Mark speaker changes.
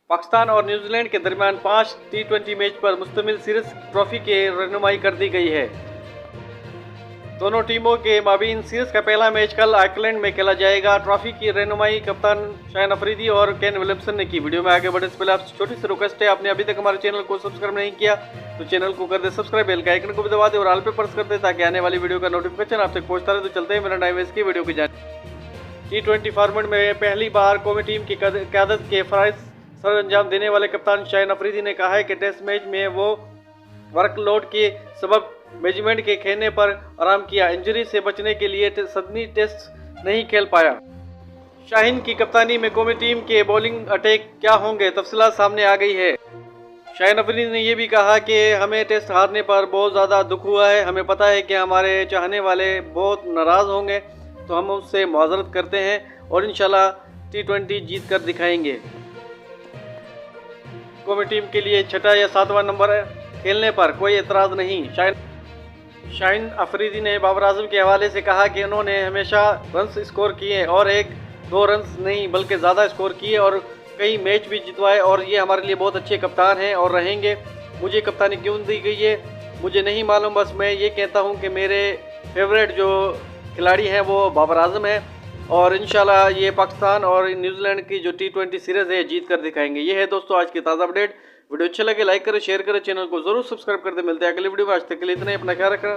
Speaker 1: पाकिस्तान और न्यूजीलैंड के दरमियान 5 टी20 मैच पर मुश्तमिल सीरीज ट्रॉफी की रहनुमाई कर दी गई है। दोनों टीमों के माबीन सीरीज का पहला मैच कल ऑकलैंड में खेला जाएगा। ट्रॉफी की रहनुमाई कप्तान शाहिन अफरीदी और केन विलियमसन ने की। वीडियो में आगे बढ़ने से पहले आपसे छोटी सी रिक्वेस्ट है, आपने अभी तक हमारे चैनल को सब्सक्राइब नहीं किया तो चैनल को कर दे सब्सक्राइब, बेल का आइकन को भी दबा दे और ऑल पे प्रेस कर दे ताकि आने वाली वीडियो का नोटिफिकेशन आप तक पहुंचता रहे। तो चलते हैं मेरा टाइम वेस्ट की वीडियो की जाने। टी20 फॉर्मेट में पहली बार कौमी टीम की क़यादत के फ़राइज़ सर अंजाम देने वाले कप्तान शाहिन अफरीदी ने कहा है कि टेस्ट मैच में वो वर्कलोड के सबब मैनेजमेंट के खेलने पर आराम किया। इंजरी से बचने के लिए सदनी टेस्ट नहीं खेल पाया। शाहीन की कप्तानी में कौमी टीम के बॉलिंग अटैक क्या होंगे, तफसीलात सामने आ गई है। शाहिन अफरीदी ने यह भी कहा कि हमें टेस्ट हारने पर बहुत ज़्यादा दुख हुआ है। हमें पता है कि हमारे चाहने वाले बहुत नाराज़ होंगे, तो हम उससे मुआज़रत करते हैं और इंशाल्लाह टी20 जीत कर दिखाएंगे। कौमी टीम के लिए छठा या सातवां नंबर खेलने पर कोई एतराज़ नहीं। शाहिन अफरीदी ने बाबर आजम के हवाले से कहा कि उन्होंने हमेशा रन्स स्कोर किए और 1-2 रन्स नहीं बल्कि ज़्यादा स्कोर किए और कई मैच भी जितवाए और ये हमारे लिए बहुत अच्छे कप्तान हैं और रहेंगे। मुझे कप्तानी क्यों दी गई है मुझे नहीं मालूम, बस मैं ये कहता हूँ कि मेरे फेवरेट जो खिलाड़ी हैं वो बाबर आजम है और इंशाल्लाह ये पाकिस्तान और न्यूजीलैंड की जो टी20 सीरीज़ है जीत कर दिखाएंगे। ये है दोस्तों आज की ताज़ा अपडेट। वीडियो अच्छा लगे लाइक करें, शेयर करें, चैनल को जरूर सब्सक्राइब कर दे। मिलते हैं अगली वीडियो में। आज तक के लिए इतना ही, अपना ख्याल रखना।